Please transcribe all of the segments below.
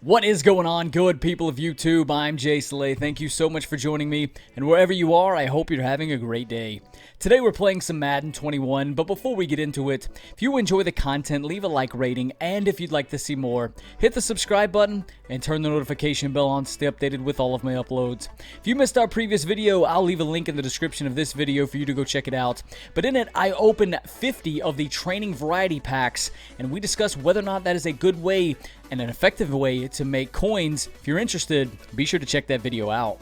What is going on, good people of YouTube? I'm ImJslay. Thank you so much for joining me, and wherever you are, I hope you're having a great day. Today we're playing some Madden 21, but before we get into it, if you enjoy the content, leave a like rating, and if you'd like to see more, hit the subscribe button and turn the notification bell on to stay updated with all of my uploads. If you missed our previous video, I'll leave a link in the description of this video for you to go check it out. But in it, I opened 50 of the training variety packs, and we discussed whether or not that is a good way and an effective way to make coins. If you're interested, be sure to check that video out.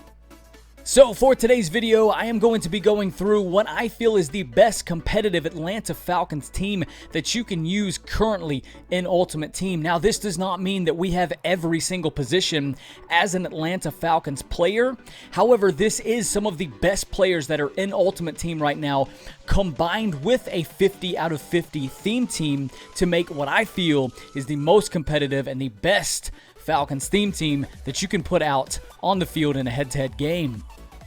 So for today's video, I am going to be going through what I feel is the best competitive Atlanta Falcons team that you can use currently in Ultimate Team. Now, this does not mean that we have every single position as an Atlanta Falcons player. However, this is some of the best players that are in Ultimate Team right now, combined with a 50 out of 50 theme team to make what I feel is the most competitive and the best Falcons theme team that you can put out on the field in a head-to-head game.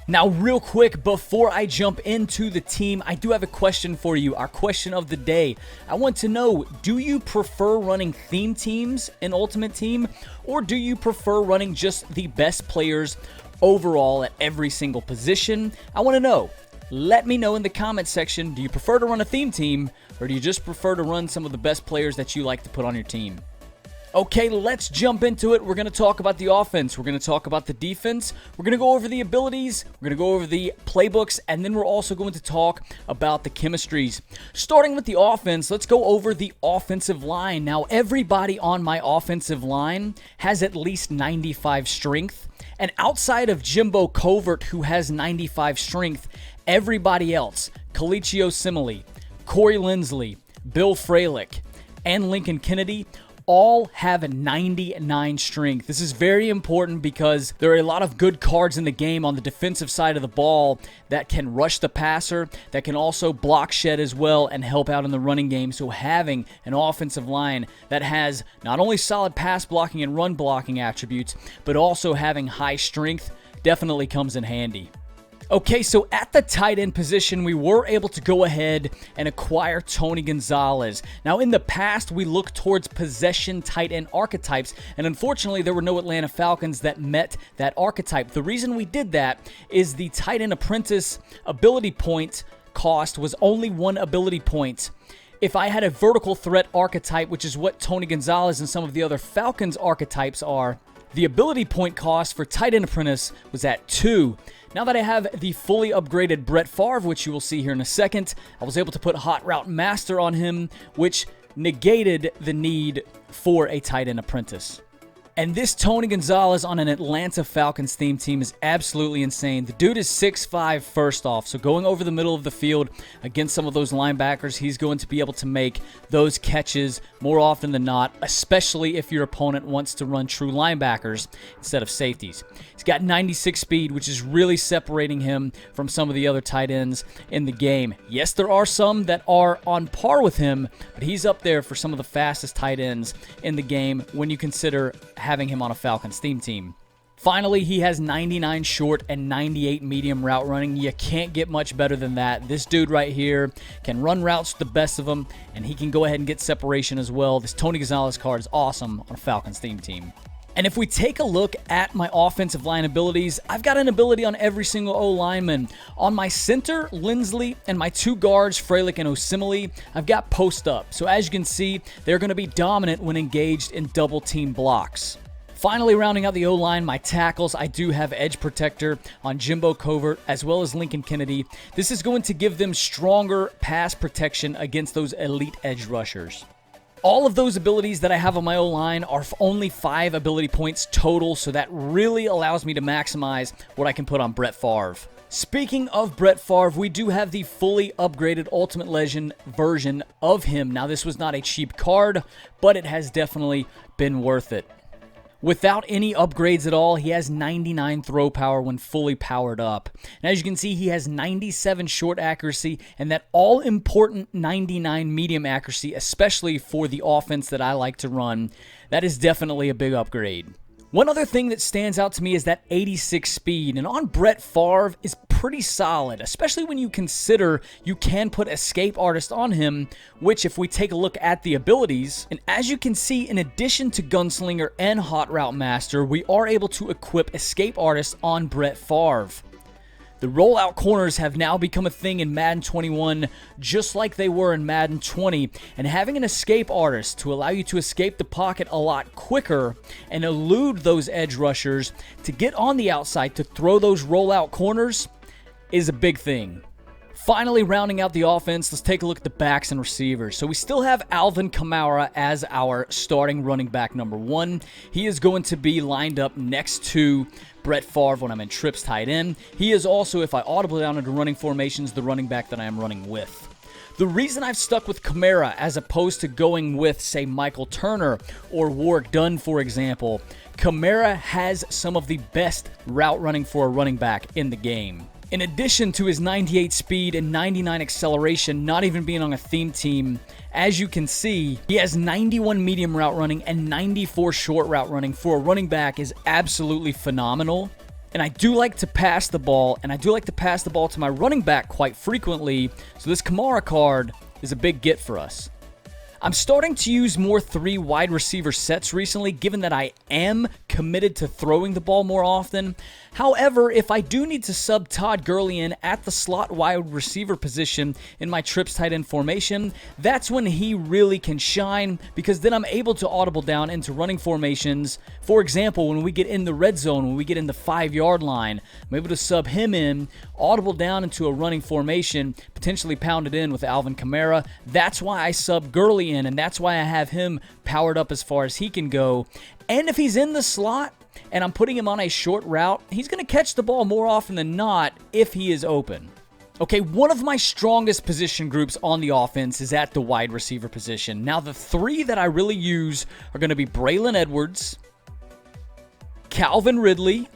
Now, real quick, before I jump into the team, I do have a question for you, our question of the day. I want to know, do you prefer running theme teams in Ultimate Team, or do you prefer running just the best players overall at every single position? I want to know. Let me know in the comment section, do you prefer to run a theme team, or do you just prefer to run some of the best players that you like to put on your team? Okay, let's jump into it. We're going to talk about the offense. We're going to talk about the defense. We're going to go over the abilities. We're going to go over the playbooks. And then we're also going to talk about the chemistries. Starting with the offense, let's go over the offensive line. Now, everybody on my offensive line has at least 95 strength. And outside of Jimbo Covert, who has 95 strength, everybody else, Kalichio Simile, Corey Linsley, Bill Fralick, and Lincoln Kennedy, all have a 99 strength. This is very important because there are a lot of good cards in the game on the defensive side of the ball that can rush the passer, that can also block shed as well and help out in the running game. So having an offensive line that has not only solid pass blocking and run blocking attributes, but also having high strength definitely comes in handy. Okay, so at the tight end position, we were able to go ahead and acquire Tony Gonzalez. Now, in the past, we looked towards possession tight end archetypes, and unfortunately, there were no Atlanta Falcons that met that archetype. The reason we did that is the tight end apprentice ability point cost was only 1 ability point. If I had a vertical threat archetype, which is what Tony Gonzalez and some of the other Falcons archetypes are, the ability point cost for tight end apprentice was at 2. Now that I have the fully upgraded Brett Favre, which you will see here in a second, I was able to put Hot Route Master on him, which negated the need for a tight end apprentice. And this Tony Gonzalez on an Atlanta Falcons theme team is absolutely insane. The dude is 6'5" first off, so going over the middle of the field against some of those linebackers, he's going to be able to make those catches more often than not, especially if your opponent wants to run true linebackers instead of safeties. He's got 96 speed, which is really separating him from some of the other tight ends in the game. Yes, there are some that are on par with him, but he's up there for some of the fastest tight ends in the game when you consider having him on a Falcons theme team. Finally, he has 99 short and 98 medium route running. You can't get much better than that. This dude right here can run routes the best of them, and he can go ahead and get separation as well. This Tony Gonzalez card is awesome on a Falcons theme team. And if we take a look at my offensive line abilities, I've got an ability on every single O-lineman. On my center, Linsley, and my 2 guards, Fralick and Osimile, I've got post up. So as you can see, they're going to be dominant when engaged in double team blocks. Finally, rounding out the O-line, my tackles, I do have edge protector on Jimbo Covert as well as Lincoln Kennedy. This is going to give them stronger pass protection against those elite edge rushers. All of those abilities that I have on my O-line are only 5 ability points total, so that really allows me to maximize what I can put on Brett Favre. Speaking of Brett Favre, we do have the fully upgraded Ultimate Legend version of him. Now, this was not a cheap card, but it has definitely been worth it. Without any upgrades at all, he has 99 throw power when fully powered up. And as you can see, he has 97 short accuracy and that all-important 99 medium accuracy, especially for the offense that I like to run. That is definitely a big upgrade. One other thing that stands out to me is that 86 speed, and on Brett Favre is pretty solid, especially when you consider you can put Escape Artist on him, which if we take a look at the abilities, and as you can see, in addition to Gunslinger and Hot Route Master, we are able to equip Escape Artist on Brett Favre. The rollout corners have now become a thing in Madden 21, just like they were in Madden 20, and having an escape artist to allow you to escape the pocket a lot quicker and elude those edge rushers to get on the outside to throw those rollout corners is a big thing. Finally, rounding out the offense, let's take a look at the backs and receivers. So we still have Alvin Kamara as our starting running back number 1. He is going to be lined up next to Brett Favre when I'm in trips tight end. He is also, if I audible down into running formations, the running back that I am running with. The reason I've stuck with Kamara as opposed to going with, say, Michael Turner or Warwick Dunn, for example, Kamara has some of the best route running for a running back in the game. In addition to his 98 speed and 99 acceleration not even being on a theme team, as you can see, he has 91 medium route running and 94 short route running for a running back is absolutely phenomenal. And I do like to pass the ball, and I do like to pass the ball to my running back quite frequently, so this Kamara card is a big get for us. I'm starting to use more 3 wide receiver sets recently, given that I am committed to throwing the ball more often. However, if I do need to sub Todd Gurley in at the slot wide receiver position in my trips tight end formation, that's when he really can shine, because then I'm able to audible down into running formations. For example, when we get in the red zone, when we get in the 5-yard line, I'm able to sub him in, audible down into a running formation, potentially pound it in with Alvin Kamara. That's why I sub Gurley in, and that's why I have him powered up as far as he can go. And if he's in the slot and I'm putting him on a short route, he's going to catch the ball more often than not if he is open. Okay, one of my strongest position groups on the offense is at the wide receiver position. Now, the 3 that I really use are going to be Braylon Edwards, Calvin Ridley,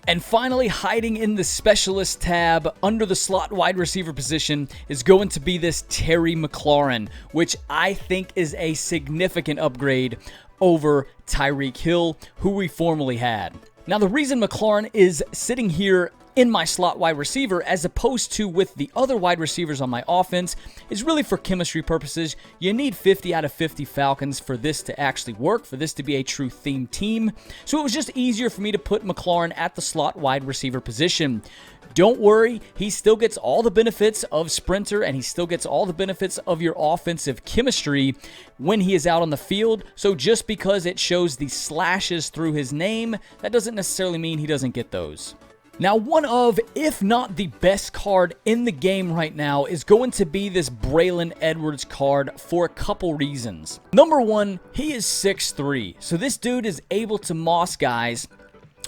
and finally, hiding in the specialist tab under the slot wide receiver position is going to be this Terry McLaurin, which I think is a significant upgrade over Tyreek Hill, who we formerly had. Now, the reason McLaurin is sitting here in my slot wide receiver as opposed to with the other wide receivers on my offense is really for chemistry purposes. You need 50 out of 50 Falcons for this to actually work, for this to be a true theme team. So it was just easier for me to put McLaurin at the slot wide receiver position. Don't worry, he still gets all the benefits of sprinter, and he still gets all the benefits of your offensive chemistry when he is out on the field. So just because it shows the slashes through his name, that doesn't necessarily mean he doesn't get those. Now, one of, if not the best card in the game right now is going to be this Braylon Edwards card for a couple reasons. Number one, he is 6'3", so this dude is able to moss guys.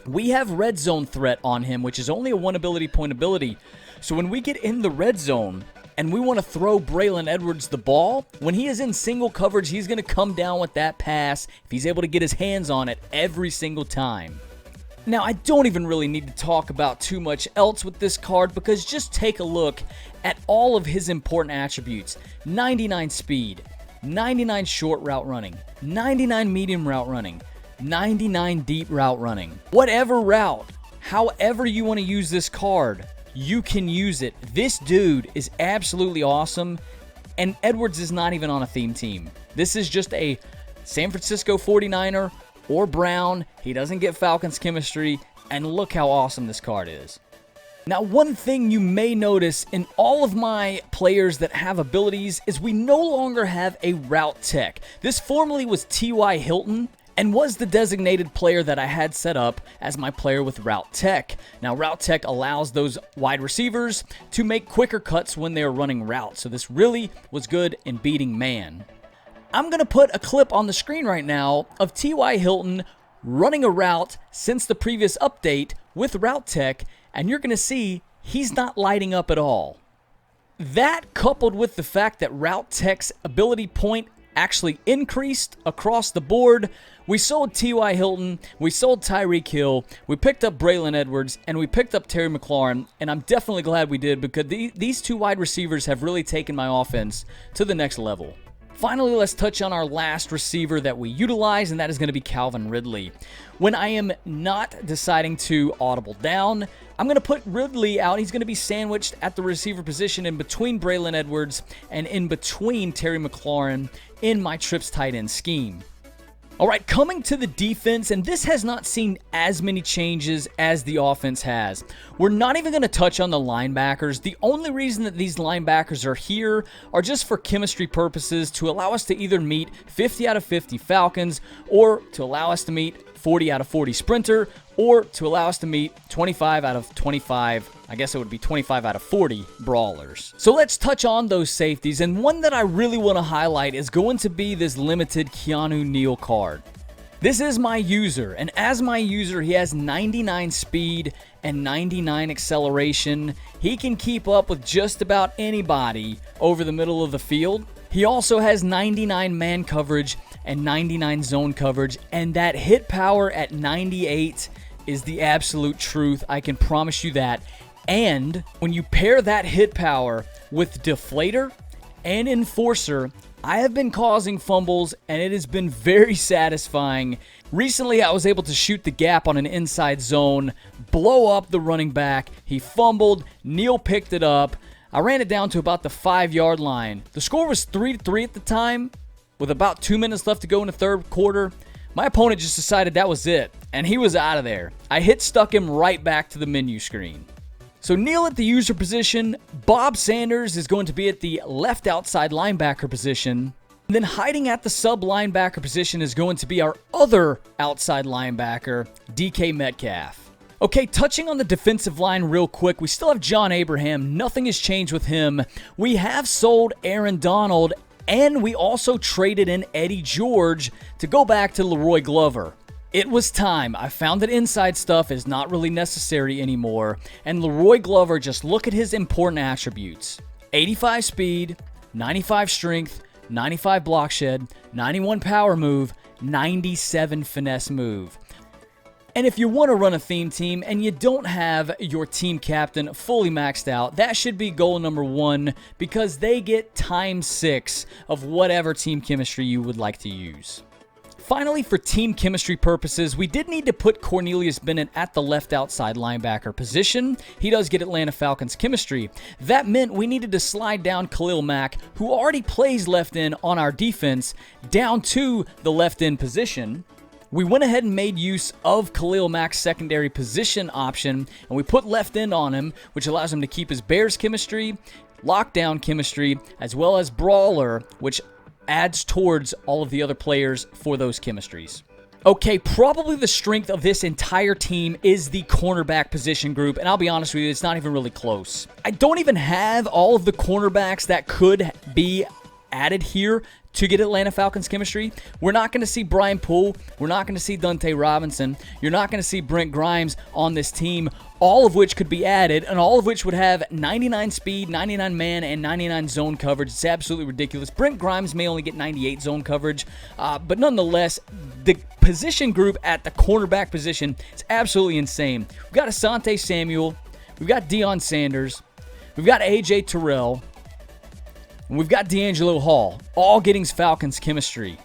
We have red zone threat on him, which is only a 1 ability point ability. So when we get in the red zone and we want to throw Braylon Edwards the ball, when he is in single coverage, he's going to come down with that pass if he's able to get his hands on it every single time. Now, I don't even really need to talk about too much else with this card, because just take a look at all of his important attributes. 99 speed, 99 short route running, 99 medium route running, 99 deep route running. Whatever route, however you want to use this card, you can use it. This dude is absolutely awesome, and Edwards is not even on a theme team. This is just a San Francisco 49er or Brown. He doesn't get Falcons chemistry, and look how awesome this card is. Now, one thing you may notice in all of my players that have abilities is we no longer have a route tech. This formerly was T.Y. Hilton and was the designated player that I had set up as my player with route tech. Now, route tech allows those wide receivers to make quicker cuts when they're running routes, so this really was good in beating man. I'm going to put a clip on the screen right now of T.Y. Hilton running a route since the previous update with route tech, and you're going to see he's not lighting up at all. That, coupled with the fact that route tech's ability point actually increased across the board, we sold T.Y. Hilton, we sold Tyreek Hill, we picked up Braylon Edwards, and we picked up Terry McLaurin, and I'm definitely glad we did, because these 2 wide receivers have really taken my offense to the next level. Finally, let's touch on our last receiver that we utilize, and that is going to be Calvin Ridley. When I am not deciding to audible down, I'm going to put Ridley out. He's going to be sandwiched at the receiver position in between Braylon Edwards and in between Terry McLaurin in my trips tight end scheme. All right, coming to the defense, and this has not seen as many changes as the offense has. We're not even going to touch on the linebackers. The only reason that these linebackers are here are just for chemistry purposes to allow us to either meet 50 out of 50 Falcons or to allow us to meet 40 out of 40 Sprinter or to allow us to meet 25 out of 25, I guess it would be 25 out of 40 Brawlers. So let's touch on those safeties, and one that I really want to highlight is going to be this limited Keanu Neal card. This is my user, and as my user, he has 99 speed and 99 acceleration. He can keep up with just about anybody over the middle of the field. He also has 99 man coverage and 99 zone coverage, and that hit power at 98 is the absolute truth. I can promise you that. And when you pair that hit power with Deflator and Enforcer, I have been causing fumbles, and it has been very satisfying. Recently, I was able to shoot the gap on an inside zone, blow up the running back. He fumbled. Neal picked it up. I ran it down to about the 5-yard line. The score was 3-3 at the time, with about 2 minutes left to go in the third quarter. My opponent just decided that was it, and he was out of there. I stuck him right back to the menu screen. So Neal at the user position, Bob Sanders is going to be at the left outside linebacker position. And then hiding at the sub linebacker position is going to be our other outside linebacker, DK Metcalf. Okay, touching on the defensive line real quick, we still have John Abraham. Nothing has changed with him. We have sold Aaron Donald, and we also traded in Eddie George to go back to Leroy Glover. It was time. I found that inside stuff is not really necessary anymore, and Leroy Glover, just look at his important attributes. 85 speed, 95 strength, 95 block shed, 91 power move, 97 finesse move. And if you want to run a theme team and you don't have your team captain fully maxed out, that should be goal number 1, because they get ×6 of whatever team chemistry you would like to use. Finally, for team chemistry purposes, we did need to put Cornelius Bennett at the left outside linebacker position. He does get Atlanta Falcons chemistry. That meant we needed to slide down Khalil Mack, who already plays left end on our defense, down to the left end position. We went ahead and made use of Khalil Mack's secondary position option, and we put left end on him, which allows him to keep his Bears chemistry, lockdown chemistry, as well as brawler, which adds towards all of the other players for those chemistries. Okay, probably the strength of this entire team is the cornerback position group, and I'll be honest with you, it's not even really close. I don't even have all of the cornerbacks that could be added here to get Atlanta Falcons chemistry. We're not going to see Brian Poole. We're not going to see Dante Robinson. You're not going to see Brent Grimes on this team, all of which could be added, and all of which would have 99 speed, 99 man, and 99 zone coverage. It's absolutely ridiculous. Brent Grimes may only get 98 zone coverage, but nonetheless, the position group at the cornerback position is absolutely insane. We've got Asante Samuel. We've got Deion Sanders. We've got A.J. Terrell. And we've got D'Angelo Hall, all getting Falcons chemistry.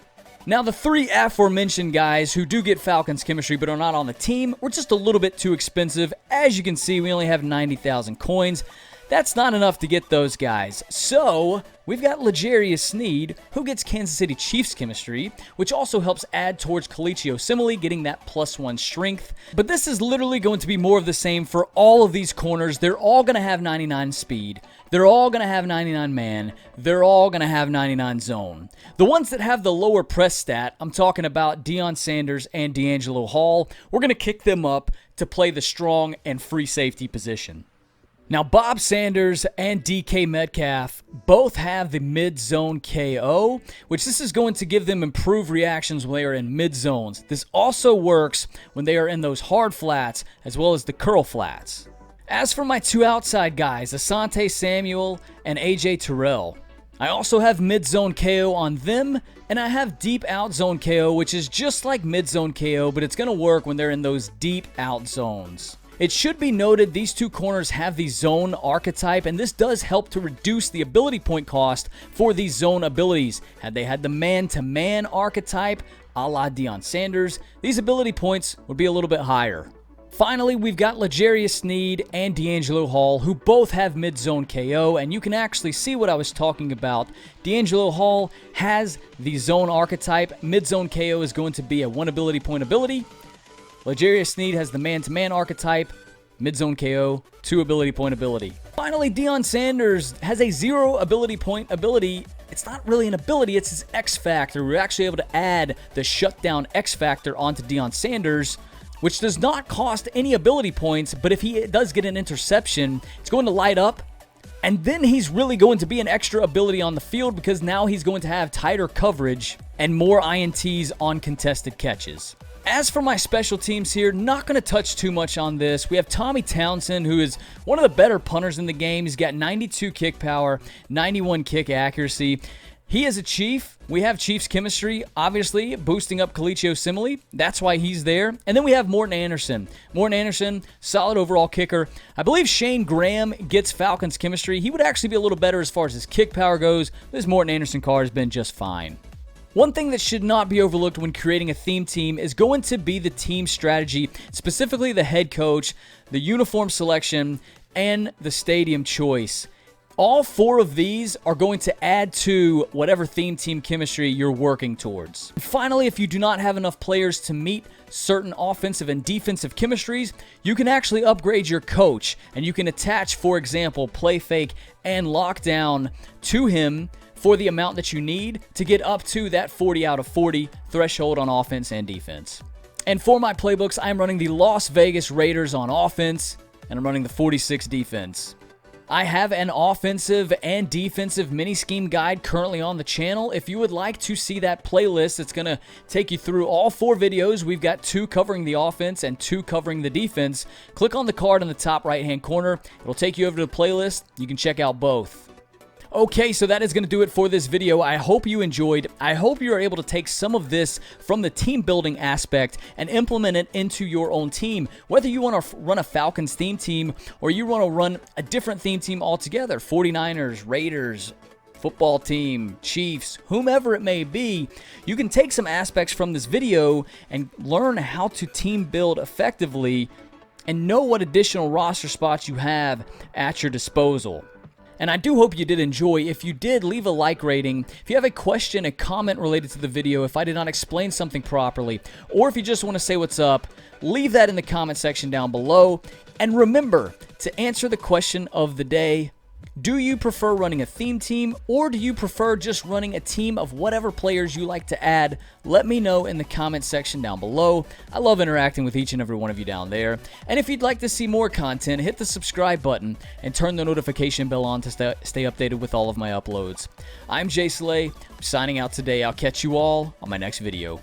Now, the 3 aforementioned guys who do get Falcons chemistry but are not on the team were just a little bit too expensive. As you can see, we only have 90,000 coins. That's not enough to get those guys. So, we've got L'Jarius Sneed, who gets Kansas City Chiefs chemistry, which also helps add towards Kalichi Osemele, getting that +1 strength. But this is literally going to be more of the same for all of these corners. They're all going to have 99 speed. They're all going to have 99 man. They're all going to have 99 zone. The ones that have the lower press stat, I'm talking about Deion Sanders and D'Angelo Hall, we're going to kick them up to play the strong and free safety position. Now, Bob Sanders and DK Metcalf both have the mid-zone KO, which this is going to give them improved reactions when they are in mid-zones. This also works when they are in those hard flats as well as the curl flats. As for my 2 outside guys, Asante Samuel and A.J. Terrell, I also have mid-zone KO on them, and I have deep out-zone KO, which is just like mid-zone KO, but it's going to work when they're in those deep out zones. It should be noted these two corners have the zone archetype, and this does help to reduce the ability point cost for these zone abilities. Had they had the man-to-man archetype, a la Deion Sanders, these ability points would be a little bit higher. Finally, we've got L'Jarius Sneed and D'Angelo Hall, who both have mid-zone KO, and you can actually see what I was talking about. D'Angelo Hall has the zone archetype. Mid-zone KO is going to be a 1 ability point ability. L'Jarius Sneed has the man-to-man archetype. Mid-zone KO, 2 ability point ability. Finally, Deion Sanders has a 0 ability point ability. It's not really an ability, it's his X Factor. We're actually able to add the shutdown X Factor onto Deion Sanders, which does not cost any ability points, but if he does get an interception, it's going to light up, and then he's really going to be an extra ability on the field because now he's going to have tighter coverage and more INTs on contested catches. As for my special teams here, not going to touch too much on this. We have Tommy Townsend, who is one of the better punters in the game. He's got 92 kick power, 91 kick accuracy. He is a Chief. We have Chiefs chemistry, obviously, boosting up Kalichio Simile. That's why he's there. And then we have Morton Anderson. Morton Anderson, solid overall kicker. I believe Shane Graham gets Falcons chemistry. He would actually be a little better as far as his kick power goes. This Morton Anderson card has been just fine. One thing that should not be overlooked when creating a theme team is going to be the team strategy, specifically the head coach, the uniform selection, and the stadium choice. All 4 of these are going to add to whatever theme team chemistry you're working towards. Finally, if you do not have enough players to meet certain offensive and defensive chemistries, you can actually upgrade your coach, and you can attach, for example, play fake and lockdown to him for the amount that you need to get up to that 40 out of 40 threshold on offense and defense. And for my playbooks, I'm running the Las Vegas Raiders on offense, and I'm running the 46 defense. I have an offensive and defensive mini-scheme guide currently on the channel. If you would like to see that playlist, it's going to take you through all 4 videos. We've got 2 covering the offense and 2 covering the defense. Click on the card in the top right-hand corner. It'll take you over to the playlist. You can check out both. Okay, so that is going to do it for this video. I hope you enjoyed. I hope you are able to take some of this from the team building aspect and implement it into your own team. Whether you want to run a Falcons theme team or you want to run a different theme team altogether, 49ers, Raiders, football team, Chiefs, whomever it may be, you can take some aspects from this video and learn how to team build effectively and know what additional roster spots you have at your disposal. And I do hope you did enjoy. If you did, leave a like rating. If you have a question, a comment related to the video, if I did not explain something properly, or if you just want to say what's up, leave that in the comment section down below. And remember to answer the question of the day. Do you prefer running a theme team, or do you prefer just running a team of whatever players you like to add? Let me know in the comment section down below. I love interacting with each and every one of you down there. And if you'd like to see more content, hit the subscribe button and turn the notification bell on to stay updated with all of my uploads. I'm ImJslay, signing out today. I'll catch you all on my next video.